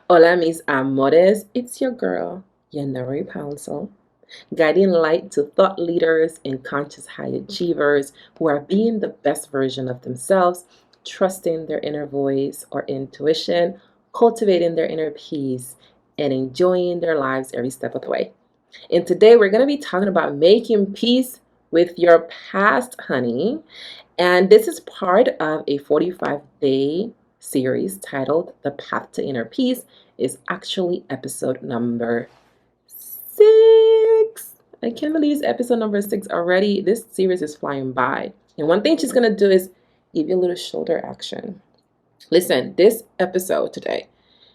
Hola, mis amores. It's your girl, your Nuri Council, guiding light to thought leaders and conscious high achievers who are being the best version of themselves, trusting their inner voice or intuition, cultivating their inner peace, and enjoying their lives every step of the way. And today we're going to be talking about making peace with your past, honey. And this is part of a 45-day series titled The Path to Inner Peace. Is actually episode number 6. I can't believe it's episode number 6 already. This series is flying by. And one thing she's going to do is give you a little shoulder action. Listen, this episode today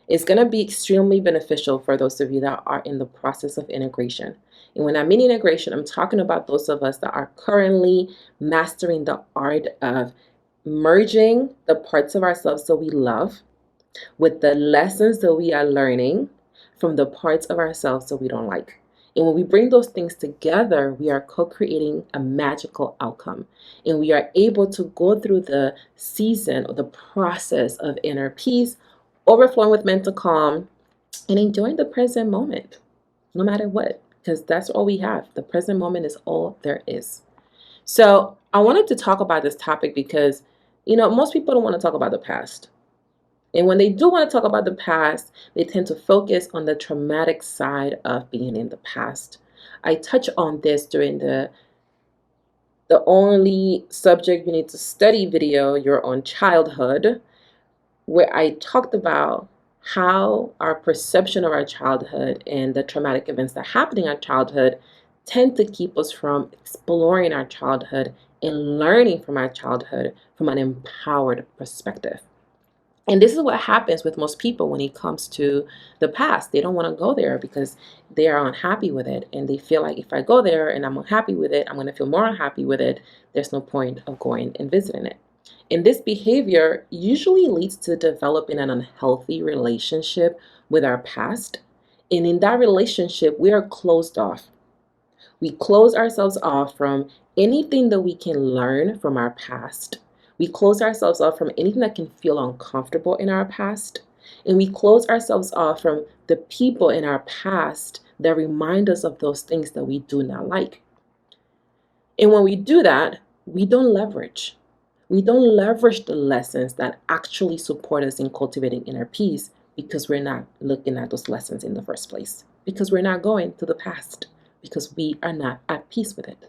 is going to be extremely beneficial for those of you that are in the process of integration. And when I mean integration, I'm talking about those of us that are currently mastering the art of merging the parts of ourselves that we love with the lessons that we are learning from the parts of ourselves that we don't like. And when we bring those things together, we are co-creating a magical outcome. And we are able to go through the season or the process of inner peace, overflowing with mental calm, and enjoying the present moment, no matter what, because that's all we have. The present moment is all there is. So I wanted to talk about this topic because, most people don't want to talk about the past. And when they do want to talk about the past, they tend to focus on the traumatic side of being in the past. I touch on this during the only subject you need to study video, your own childhood, where I talked about how our perception of our childhood and the traumatic events that happen in our childhood tend to keep us from exploring our childhood and learning from our childhood from an empowered perspective. And this is what happens with most people when it comes to the past. They don't want to go there because they are unhappy with it. And they feel like if I go there and I'm unhappy with it, I'm going to feel more unhappy with it. There's no point of going and visiting it. And this behavior usually leads to developing an unhealthy relationship with our past. And in that relationship, we are closed off. We close ourselves off from anything that we can learn from our past. We close ourselves off from anything that can feel uncomfortable in our past. And we close ourselves off from the people in our past that remind us of those things that we do not like. And when we do that, we don't leverage. We don't leverage the lessons that actually support us in cultivating inner peace because we're not looking at those lessons in the first place. Because we're not going to the past. Because we are not at peace with it.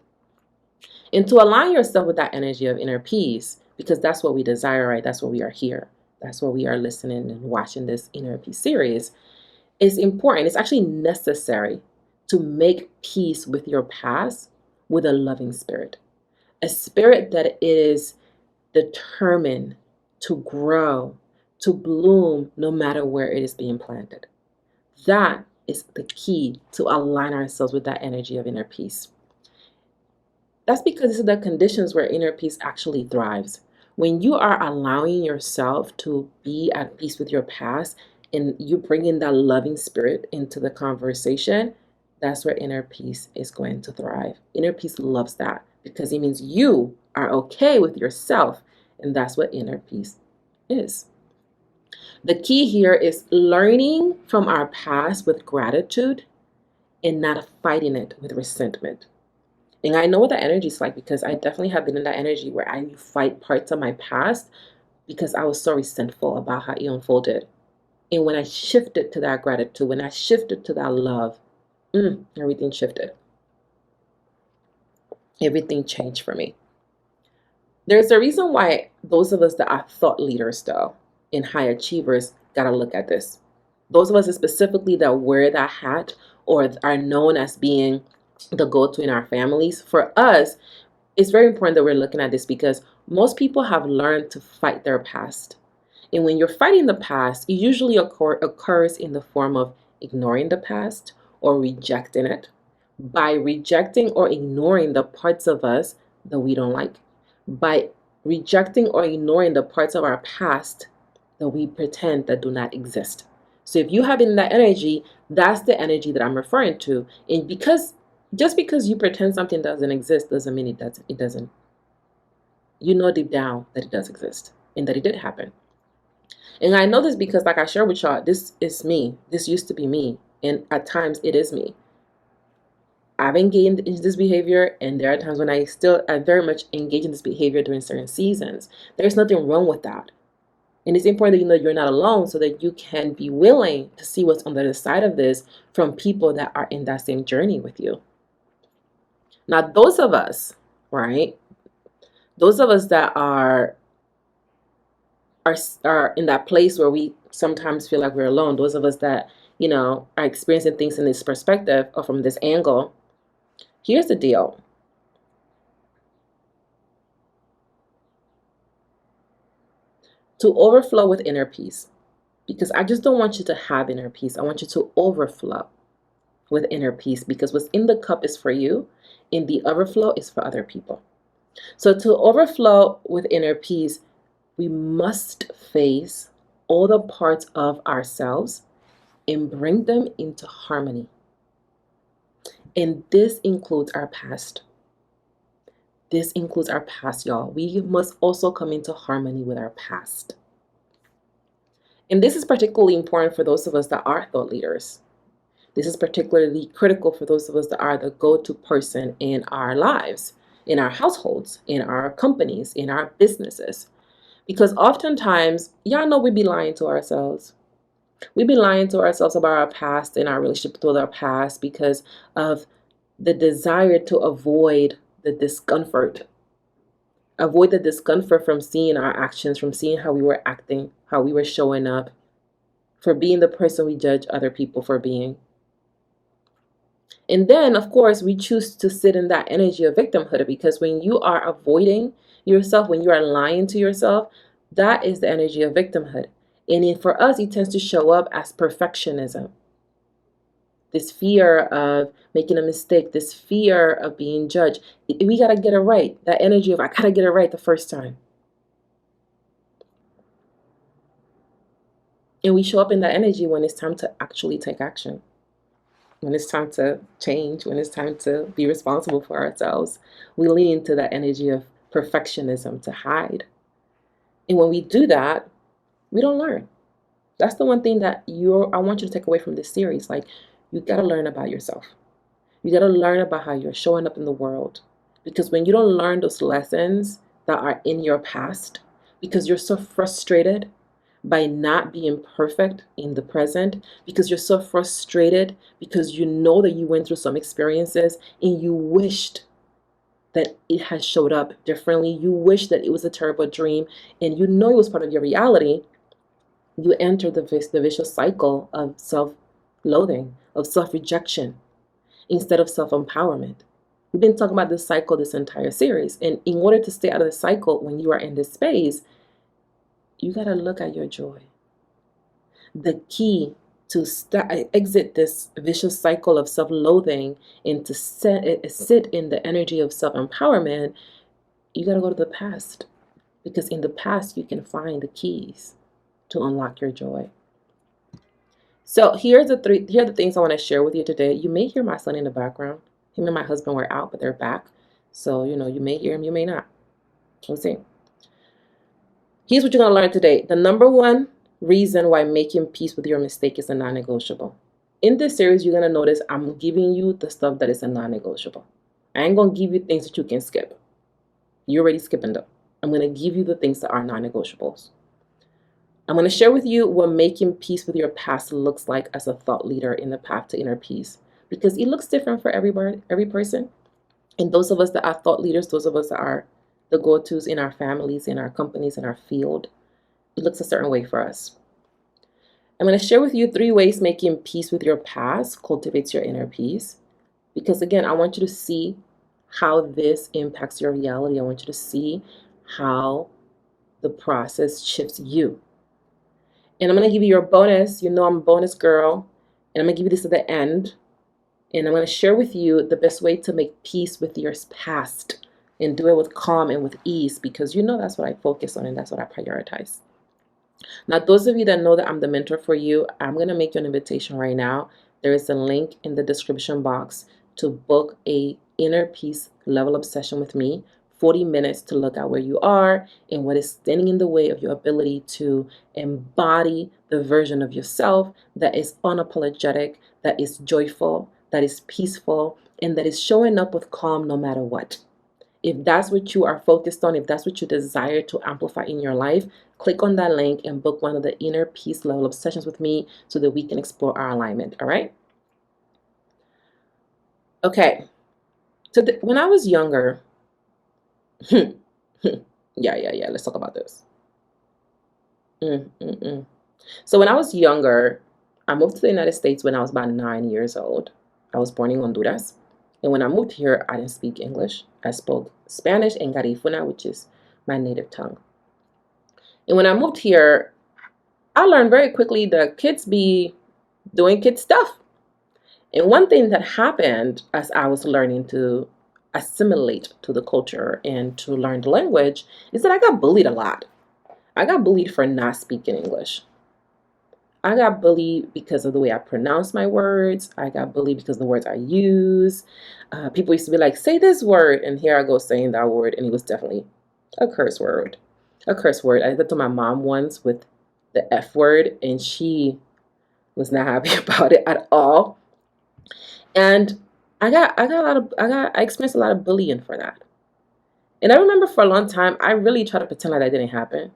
And to align yourself with that energy of inner peace, because that's what we desire, right? That's what we are here. That's what we are listening and watching this inner peace series. Is important. It's actually necessary to make peace with your past with a loving spirit. A spirit that is determined to grow, to bloom, no matter where it is being planted. That is the key to align ourselves with that energy of inner peace. That's because these are the conditions where inner peace actually thrives. When you are allowing yourself to be at peace with your past and you bring in that loving spirit into the conversation, that's where inner peace is going to thrive. Inner peace loves that because it means you are okay with yourself, and that's what inner peace is. The key here is learning from our past with gratitude and not fighting it with resentment. And I know what that energy is like because I definitely have been in that energy where I fight parts of my past because I was so resentful about how it unfolded. And when I shifted to that gratitude, when I shifted to that love, everything shifted. Everything changed for me. There's a reason why those of us that are thought leaders, though, and high achievers, gotta look at this. Those of us specifically that wear that hat or are known as being the go-to in our families, for us, it's very important that we're looking at this because most people have learned to fight their past. And when you're fighting the past, it usually occurs in the form of ignoring the past or rejecting it. By rejecting or ignoring the parts of us that we don't like. By rejecting or ignoring the parts of our past that we pretend that do not exist. So if you have in that energy, that's the energy that I'm referring to. And just because you pretend something doesn't exist doesn't mean it doesn't. You know deep down that it does exist and that it did happen. And I know this because, like I shared with y'all, this is me. This used to be me. And at times it is me. I've engaged in this behavior, and there are times when I very much engage in this behavior during certain seasons. There's nothing wrong with that. And it's important that you know you're not alone so that you can be willing to see what's on the other side of this from people that are in that same journey with you. Now, those of us, right? Those of us that are in that place where we sometimes feel like we're alone, those of us that, are experiencing things in this perspective or from this angle, here's the deal. To overflow with inner peace, because I just don't want you to have inner peace. I want you to overflow with inner peace, because what's in the cup is for you and the overflow is for other people. So to overflow with inner peace, we must face all the parts of ourselves and bring them into harmony. And this includes our past. This includes our past, y'all. We must also come into harmony with our past. And this is particularly important for those of us that are thought leaders. This is particularly critical for those of us that are the go-to person in our lives, in our households, in our companies, in our businesses. Because oftentimes, y'all know we be lying to ourselves. We be lying to ourselves about our past and our relationship with our past because of the desire to avoid the discomfort. Avoid the discomfort from seeing our actions, from seeing how we were acting, how we were showing up, for being the person we judge other people for being. And then, of course, we choose to sit in that energy of victimhood, because when you are avoiding yourself, when you are lying to yourself, that is the energy of victimhood. And for us, it tends to show up as perfectionism. This fear of making a mistake, this fear of being judged. We got to get it right. That energy of, I got to get it right the first time. And we show up in that energy when it's time to actually take action, when it's time to change, when it's time to be responsible for ourselves. We lean into that energy of perfectionism to hide. And when we do that, we don't learn. That's the one thing that I want you to take away from this series. Like, you got to learn about yourself. You got to learn about how you're showing up in the world. Because when you don't learn those lessons that are in your past, because you're so frustrated by not being perfect in the present, because you're so frustrated because you know that you went through some experiences and you wished that it had showed up differently. You wish that it was a terrible dream and you know it was part of your reality. You enter the vicious cycle of self-loathing, of self-rejection, instead of self-empowerment. We've been talking about this cycle this entire series. And in order to stay out of the cycle when you are in this space, you got to look at your joy. The key to exit this vicious cycle of self-loathing and to sit in the energy of self-empowerment, you got to go to the past. Because in the past, you can find the keys to unlock your joy. So here are the things I want to share with you today. You may hear my son in the background. Him and my husband were out, but they're back. So, you may hear him, you may not. We'll see. Here's what you're going to learn today. The number one reason why making peace with your mistake is a non-negotiable. In this series, you're going to notice I'm giving you the stuff that is a non-negotiable. I ain't going to give you things that you can skip. You're already skipping them. I'm going to give you the things that are non-negotiables. I'm going to share with you what making peace with your past looks like as a thought leader in the path to inner peace, because it looks different for every person. And those of us that are thought leaders, those of us that are the go-tos in our families, in our companies, in our field, it looks a certain way for us. I'm going to share with you 3 ways making peace with your past cultivates your inner peace. Because again, I want you to see how this impacts your reality. I want you to see how the process shifts you. And I'm going to give you your bonus. You know I'm a bonus girl. And I'm going to give you this at the end. And I'm going to share with you the best way to make peace with your past and do it with calm and with ease, because that's what I focus on and that's what I prioritize. Now, those of you that know that I'm the mentor for you, I'm going to make you an invitation right now. There is a link in the description box to book a inner peace level up session with me 40 minutes to look at where you are and what is standing in the way of your ability to embody the version of yourself that is unapologetic, that is joyful, that is peaceful, and that is showing up with calm no matter what. If that's what you are focused on, if that's what you desire to amplify in your life, click on that link and book one of the inner peace level of sessions with me so that we can explore our alignment. All right? Okay. So when I was younger, yeah. Let's talk about this. So when I was younger, I moved to the United States when I was about 9 years old. I was born in Honduras. And when I moved here, I didn't speak English. I spoke Spanish and Garifuna, which is my native tongue. And when I moved here, I learned very quickly that kids be doing kid stuff. And one thing that happened as I was learning to assimilate to the culture and to learn the language is that I got bullied a lot. I got bullied for not speaking English. I got bullied because of the way I pronounce my words. I got bullied because of the words I use. People used to be like, say this word. And here I go saying that word. And it was definitely a curse word. A curse word. I said to my mom once with the F word, and she was not happy about it at all. And I experienced a lot of bullying for that. And I remember for a long time, I really tried to pretend like that didn't happen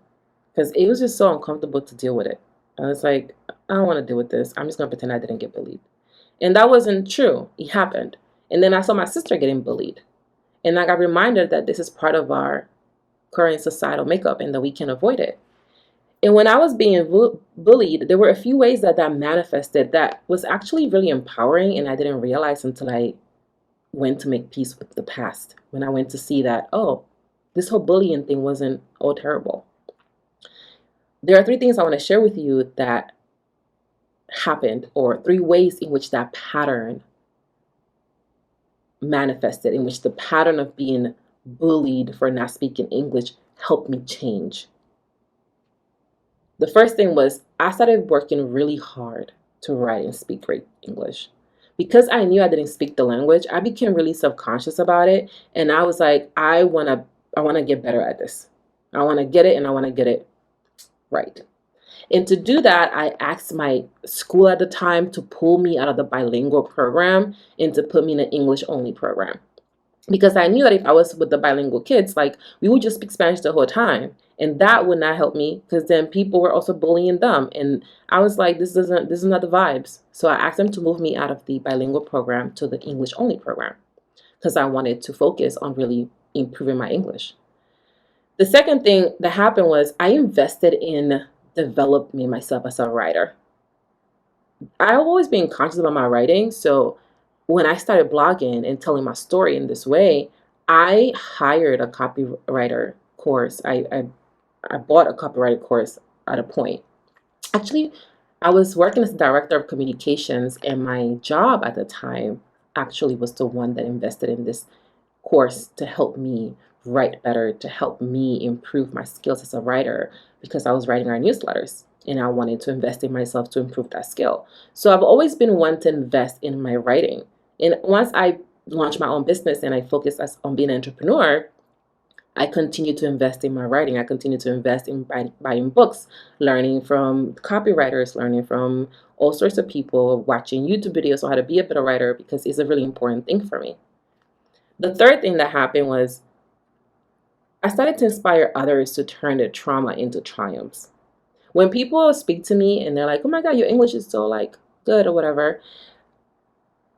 because it was just so uncomfortable to deal with it. I was like, I don't want to deal with this. I'm just going to pretend I didn't get bullied. And that wasn't true. It happened. And then I saw my sister getting bullied. And I got reminded that this is part of our current societal makeup and that we can avoid it. And when I was being bullied, there were a few ways that manifested that was actually really empowering. And I didn't realize until I went to make peace with the past. When I went to see that, oh, this whole bullying thing wasn't all terrible. There are 3 things I want to share with you that happened, or 3 ways in which that pattern manifested, in which the pattern of being bullied for not speaking English helped me change. The first thing was I started working really hard to write and speak great English. Because I knew I didn't speak the language, I became really subconscious about it. And I was like, I want to get better at this. I want to get it, and I want to get it right. And to do that, I asked my school at the time to pull me out of the bilingual program and to put me in an English only program. Because I knew that if I was with the bilingual kids, like, we would just speak Spanish the whole time. And that would not help me because then people were also bullying them. And I was like, this is not the vibes. So I asked them to move me out of the bilingual program to the English only program because I wanted to focus on really improving my English. The second thing that happened was I invested in developing myself as a writer. I've always been conscious about my writing. So when I started blogging and telling my story in this way, I hired a copywriter course. I bought a copywriting course at a point. Actually, I was working as a director of communications, and my job at the time actually was the one that invested in this course to help me write better, to help me improve my skills as a writer, because I was writing our newsletters and I wanted to invest in myself to improve that skill. So I've always been one to invest in my writing. And once I launched my own business and I focused on being an entrepreneur, I continue to invest in my writing. I continue to invest in buying books, learning from copywriters, learning from all sorts of people, watching YouTube videos on how to be a better writer, because it's a really important thing for me. The third thing that happened was I started to inspire others to turn their trauma into triumphs. When people speak to me and they're like, oh my God, your English is so like good or whatever,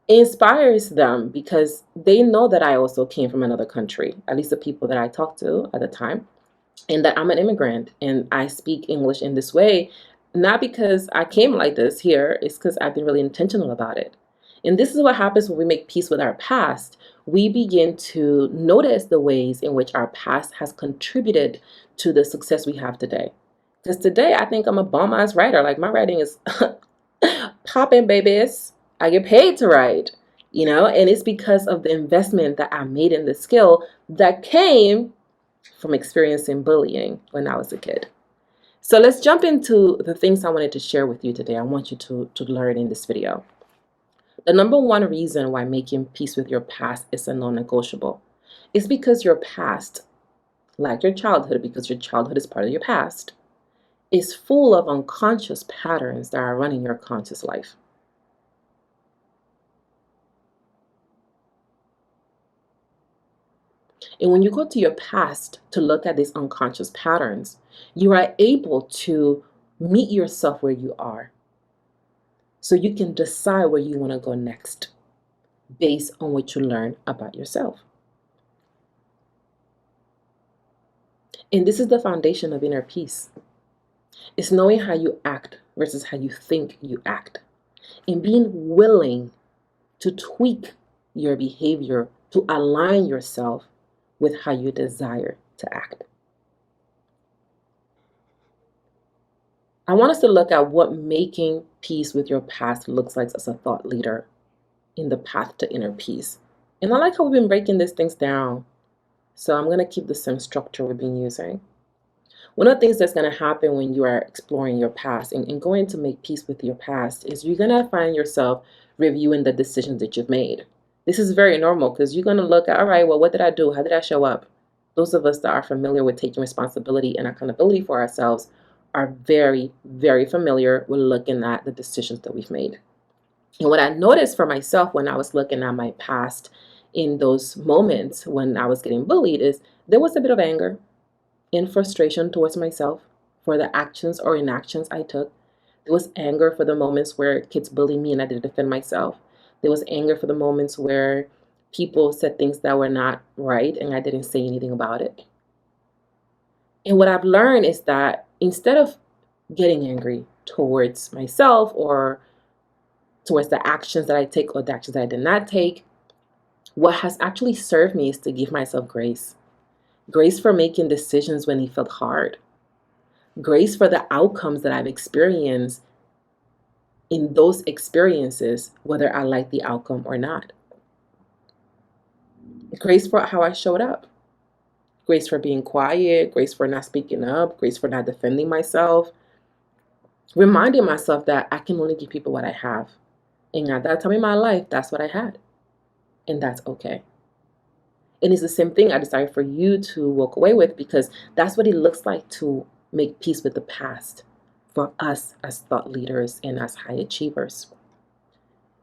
it inspires them because they know that I also came from another country, at least the people that I talked to at the time, and that I'm an immigrant and I speak English in this way, not because I came like this here, it's because I've been really intentional about it. And this is what happens when we make peace with our past. We begin to notice the ways in which our past has contributed to the success we have today. Because today I think I'm a bomb-ass writer. Like, my writing is popping, babies. I get paid to write, and it's because of the investment that I made in the skill that came from experiencing bullying when I was a kid. So let's jump into the things I wanted to share with you today. I want you to learn in this video. The number one reason why making peace with your past is a non-negotiable It's because your past, like your childhood, because your childhood is part of your past, is full of unconscious patterns that are running your conscious life. And when you go to your past to look at these unconscious patterns, you are able to meet yourself where you are. So you can decide where you want to go next based on what you learn about yourself. And this is the foundation of inner peace. It's knowing how you act versus how you think you act. And being willing to tweak your behavior to align yourself with how you desire to act. I want us to look at what making peace with your past looks like as a thought leader in the path to inner peace. And I like how we've been breaking these things down. So I'm going to keep the same structure we've been using. One of the things that's going to happen when you are exploring your past and going to make peace with your past is you're going to find yourself reviewing the decisions that you've made. This is very normal because you're going to look at, all right, well, what did I do? How did I show up? Those of us that are familiar with taking responsibility and accountability for ourselves are very, very familiar with looking at the decisions that we've made. And what I noticed for myself when I was looking at my past in those moments when I was getting bullied is there was a bit of anger and frustration towards myself for the actions or inactions I took. There was anger for the moments where kids bullied me and I didn't defend myself. There was anger for the moments where people said things that were not right and I didn't say anything about it. And what I've learned is that instead of getting angry towards myself or towards the actions that I take or the actions that I did not take, what has actually served me is to give myself grace. Grace for making decisions when it felt hard. Grace for the outcomes that I've experienced in those experiences, whether I like the outcome or not. Grace for how I showed up. Grace for being quiet. Grace for not speaking up. Grace for not defending myself. Reminding myself that I can only give people what I have. And at that time in my life, that's what I had. And that's okay. And it's the same thing I desire for you to walk away with because that's what it looks like to make peace with the past for us as thought leaders and as high achievers.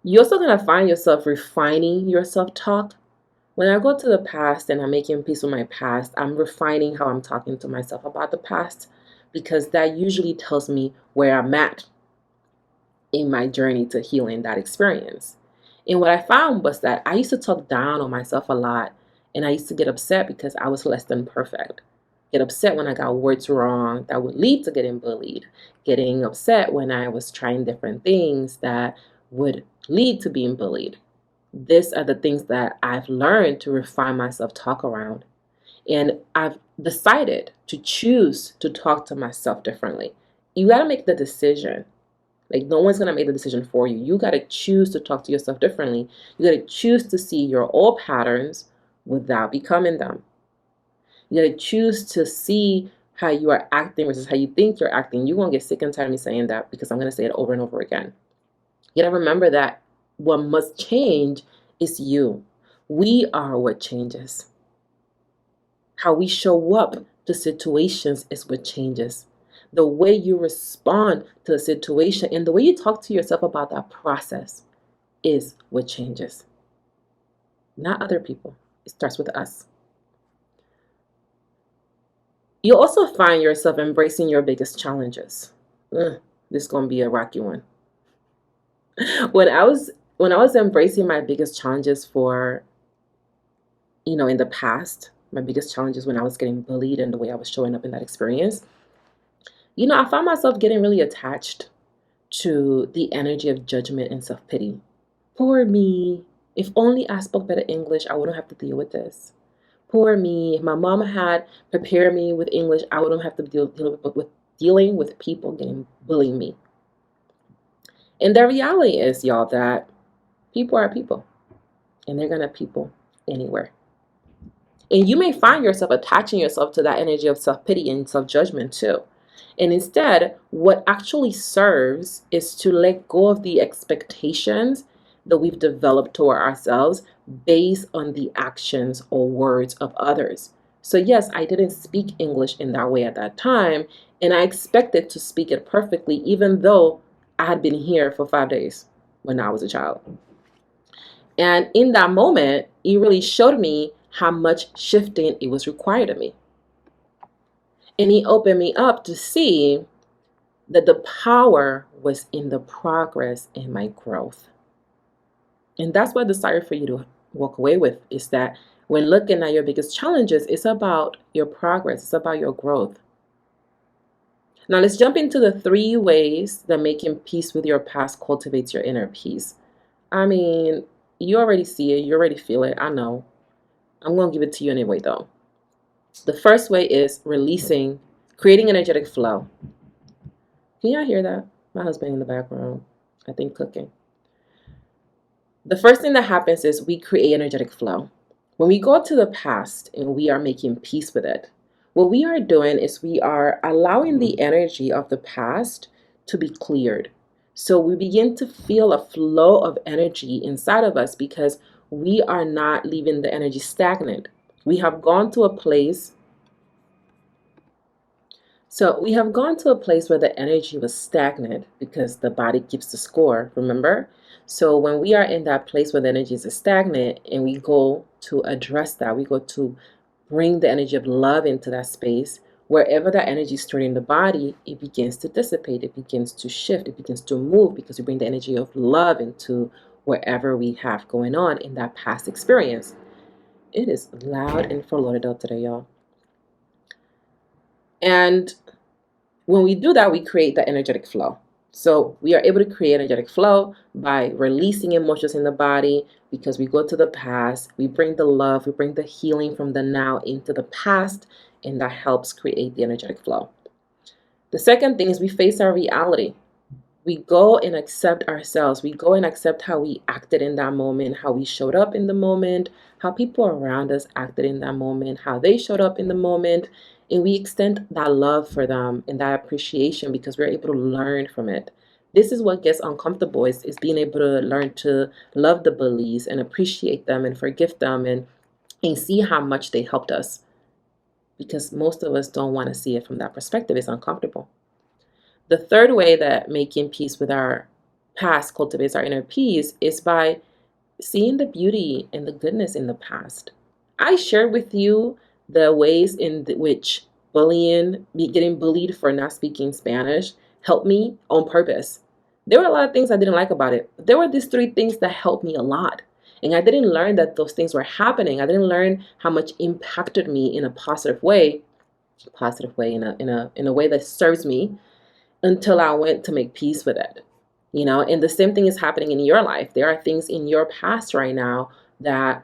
You're also going to find yourself refining your self-talk. When I go to the past and I'm making peace with my past, I'm refining how I'm talking to myself about the past because that usually tells me where I'm at in my journey to healing that experience. And what I found was that I used to talk down on myself a lot and I used to get upset because I was less than perfect. Get upset when I got words wrong that would lead to getting bullied. Getting upset when I was trying different things that would lead to being bullied. These are the things that I've learned to refine my self-talk around. And I've decided to choose to talk to myself differently. You got to make the decision. Like, no one's going to make the decision for you. You got to choose to talk to yourself differently. You got to choose to see your old patterns without becoming them. You got to choose to see how you are acting versus how you think you're acting. You're going to get sick and tired of me saying that because I'm going to say it over and over again. You got to remember that what must change is you. We are what changes. How we show up to situations is what changes. The way you respond to a situation and the way you talk to yourself about that process is what changes. Not other people. It starts with us. You'll also find yourself embracing your biggest challenges. This is going to be a rocky one. When I was embracing my biggest challenges for, in the past, my biggest challenges when I was getting bullied and the way I was showing up in that experience, I found myself getting really attached to the energy of judgment and self-pity. Poor me. If only I spoke better English, I wouldn't have to deal with this. Poor me. If my mom had prepared me with English, I wouldn't have to deal with dealing with people bullying me. And the reality is, y'all, that people are people. And they're going to people anywhere. And you may find yourself attaching yourself to that energy of self-pity and self-judgment too. And instead, what actually serves is to let go of the expectations that we've developed toward ourselves based on the actions or words of others. So, yes, I didn't speak English in that way at that time, and I expected to speak it perfectly, even though I had been here for 5 days when I was a child. And in that moment, it really showed me how much shifting it was required of me. And he opened me up to see that the power was in the progress and my growth. And that's what I desire for you to walk away with, is that when looking at your biggest challenges, it's about your progress, it's about your growth. Now let's jump into the 3 ways that making peace with your past cultivates your inner peace. I mean, you already see it, you already feel it, I know. I'm going to give it to you anyway though. The first way is creating energetic flow. Can y'all hear that? My husband in the background, I think cooking. The first thing that happens is we create energetic flow. When we go to the past and we are making peace with it, what we are doing is we are allowing the energy of the past to be cleared. So we begin to feel a flow of energy inside of us because we are not leaving the energy stagnant. We have gone to a place where the energy was stagnant because the body keeps the score, remember? So when we are in that place where the energy is stagnant and we go to address that, we go to bring the energy of love into that space, wherever that energy is stored in the body, it begins to dissipate, it begins to shift, it begins to move because we bring the energy of love into wherever we have going on in that past experience. It is loud in Fort Lauderdale today, y'all. And when we do that, we create the energetic flow. So we are able to create energetic flow by releasing emotions in the body because we go to the past, we bring the love, we bring the healing from the now into the past, and that helps create the energetic flow. The second thing is we face our reality. We go and accept ourselves. We go and accept how we acted in that moment, how we showed up in the moment, how people around us acted in that moment, how they showed up in the moment. And we extend that love for them and that appreciation because we're able to learn from it. This is what gets uncomfortable is being able to learn to love the bullies and appreciate them and forgive them and see how much they helped us. Because most of us don't want to see it from that perspective. It's uncomfortable. The third way that making peace with our past cultivates our inner peace is by seeing the beauty and the goodness in the past. I shared with you the ways in which getting bullied for not speaking Spanish, helped me on purpose. There were a lot of things I didn't like about it. But there were these 3 things that helped me a lot. And I didn't learn that those things were happening. I didn't learn how much impacted me in a positive way, in a way that serves me until I went to make peace with it. And the same thing is happening in your life. There are things in your past right now that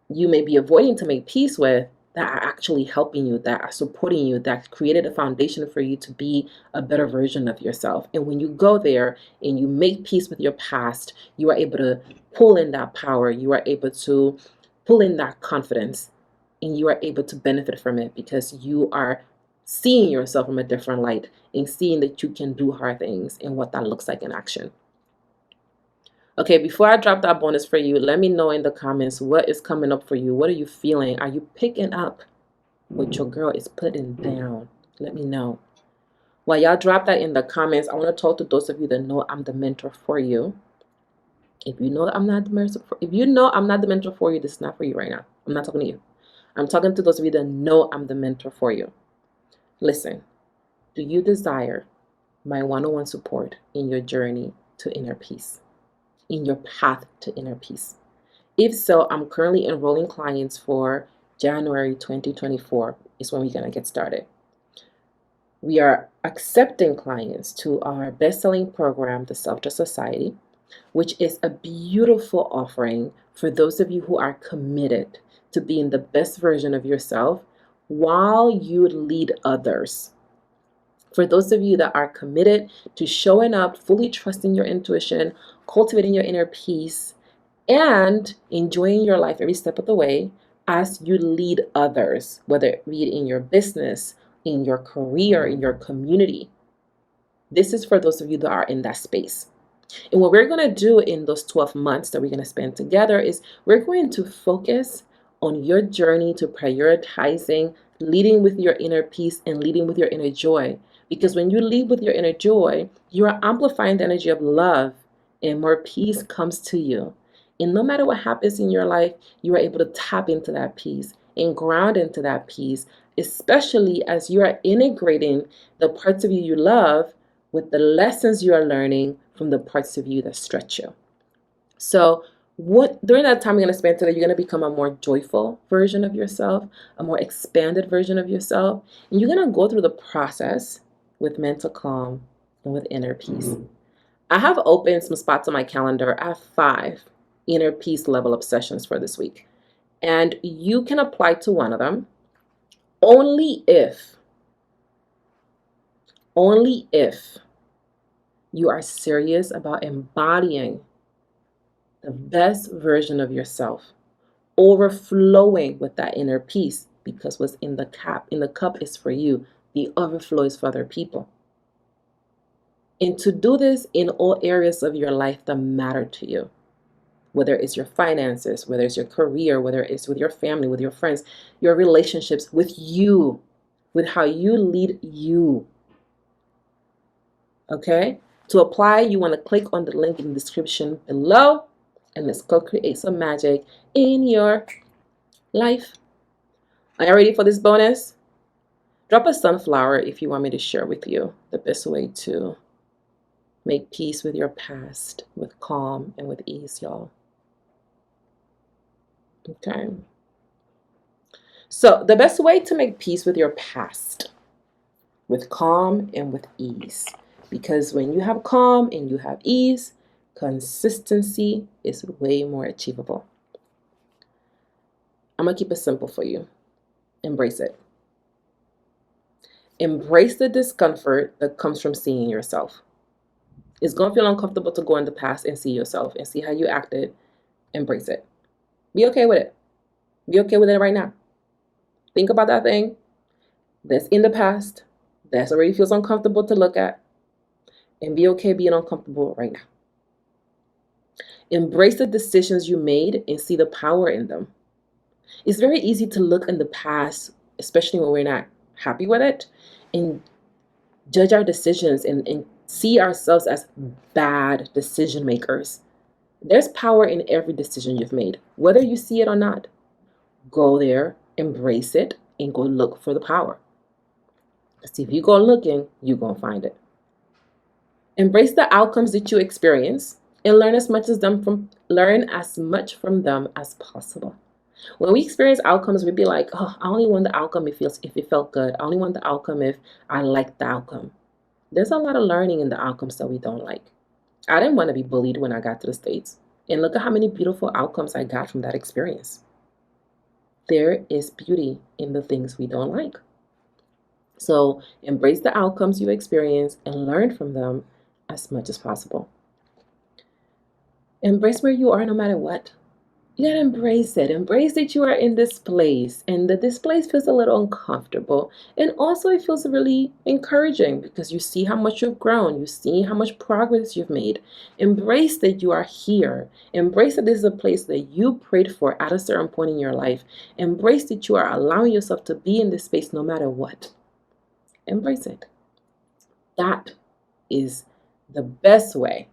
you may be avoiding to make peace with that are actually helping you, that are supporting you, that created a foundation for you to be a better version of yourself. And when you go there and you make peace with your past, you are able to pull in that power, you are able to pull in that confidence, and you are able to benefit from it because you are seeing yourself from a different light and seeing that you can do hard things and what that looks like in action. Okay, before I drop that bonus for you, let me know in the comments what is coming up for you. What are you feeling? Are you picking up what your girl is putting down? Let me know. While y'all drop that in the comments, I want to talk to those of you that know I'm the mentor for you. If you know I'm not the mentor for you, this is not for you right now. I'm not talking to you. I'm talking to those of you that know I'm the mentor for you. Listen, do you desire my one-on-one support in your journey to inner peace, in your path to inner peace? If so, I'm currently enrolling clients for January 2024 is when we're going to get started. We are accepting clients to our best-selling program, the Self-Trust Society, which is a beautiful offering for those of you who are committed to being the best version of yourself while you lead others. For those of you that are committed to showing up, fully trusting your intuition, cultivating your inner peace, and enjoying your life every step of the way as you lead others, whether it be in your business, in your career, in your community. This is for those of you that are in that space. And what we're going to do in those 12 months that we're going to spend together is we're going to focus on your journey to prioritizing leading with your inner peace and leading with your inner joy. Because when you lead with your inner joy, you are amplifying the energy of love and more peace comes to you. And no matter what happens in your life, you are able to tap into that peace and ground into that peace, especially as you are integrating the parts of you you love with the lessons you are learning from the parts of you that stretch you. So during that time you're going to spend today, you're going to become a more joyful version of yourself, a more expanded version of yourself. And you're going to go through the process with mental calm and with inner peace. I have opened some spots on my calendar. I have 5 inner peace level obsessions for this week. And you can apply to one of them only if you are serious about embodying the best version of yourself, overflowing with that inner peace, because what's in the cup is for you. The overflow is for other people. And to do this in all areas of your life that matter to you, whether it's your finances, whether it's your career, whether it's with your family, with your friends, your relationships, with you, with how you lead you. Okay? To apply, you want to click on the link in the description below, and let's go create some magic in your life. Are you ready for this bonus? Drop a sunflower if you want me to share with you the best way to make peace with your past, with calm and with ease, y'all. Okay. So the best way to make peace with your past, with calm and with ease. Because when you have calm and you have ease, consistency is way more achievable. I'm going to keep it simple for you. Embrace it. Embrace the discomfort that comes from seeing yourself. It's going to feel uncomfortable to go in the past and see yourself and see how you acted. Embrace it. Be okay with it. Be okay with it right now. Think about that thing that's in the past, that already feels uncomfortable to look at, and be okay being uncomfortable right now. Embrace the decisions you made and see the power in them. It's very easy to look in the past, especially when we're not happy with it, and judge our decisions and see ourselves as bad decision makers. There's power in every decision you've made, whether you see it or not. Go there, embrace it, and go look for the power. See, if you go looking, you're going to find it. Embrace the outcomes that you experience and learn as much from them as possible. When we experience outcomes, we'd be like, oh, I only want the outcome if it felt good. I only want the outcome if I like the outcome. There's a lot of learning in the outcomes that we don't like. I didn't want to be bullied when I got to the States. And look at how many beautiful outcomes I got from that experience. There is beauty in the things we don't like. So embrace the outcomes you experience and learn from them as much as possible. Embrace where you are no matter what. You gotta embrace it. Embrace that you are in this place and that this place feels a little uncomfortable. And also it feels really encouraging because you see how much you've grown. You see how much progress you've made. Embrace that you are here. Embrace that this is a place that you prayed for at a certain point in your life. Embrace that you are allowing yourself to be in this space no matter what. Embrace it. That is the best way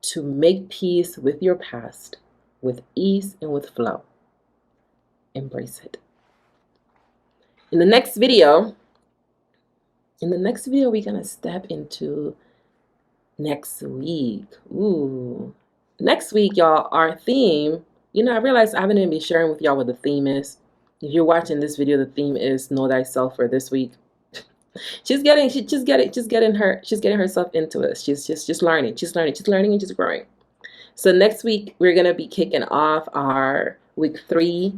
to make peace with your past, with ease and with flow. Embrace it. In the next video, we're going to step into next week. Ooh. Next week, y'all, our theme, I realized I haven't even been sharing with y'all what the theme is. If you're watching this video, the theme is Know Thyself for this week. She's getting herself into it. She's just learning. She's learning and just growing. So next week, we're going to be kicking off our week 3.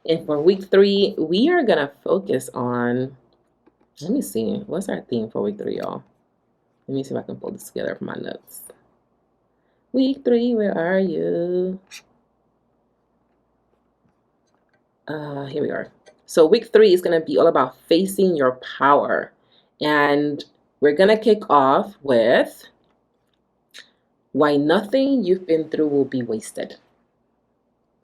And for week 3, we are going to focus on, let me see, what's our theme for week 3, y'all? Let me see if I can pull this together from my notes. Week 3, where are you? Here we are. So week 3 is going to be all about facing your power. And we're going to kick off with Why nothing you've been through will be wasted.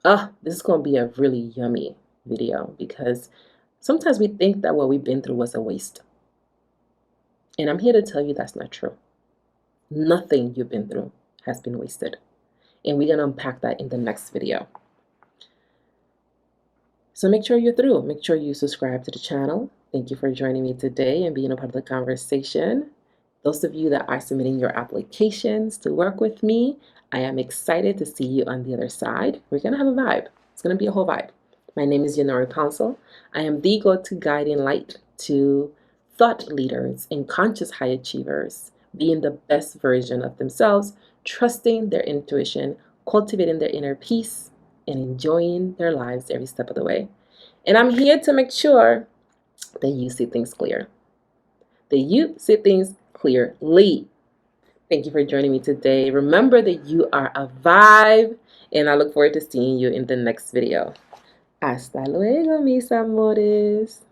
This is going to be a really yummy video because sometimes we think that what we've been through was a waste. And I'm here to tell you that's not true. Nothing you've been through has been wasted. And we're going to unpack that in the next video. So make sure you're through. Make sure you subscribe to the channel. Thank you for joining me today and being a part of the conversation. Those of you that are submitting your applications to work with me, I am excited to see you on the other side. We're going to have a vibe. It's going to be a whole vibe. My name is Yanori Council. I am the go-to guiding light to thought leaders and conscious high achievers being the best version of themselves, trusting their intuition, cultivating their inner peace, and enjoying their lives every step of the way. And I'm here to make sure that you see things clear. That you see things clearly. Thank you for joining me today. Remember that you are a vibe, and I look forward to seeing you in the next video. Hasta luego, mis amores.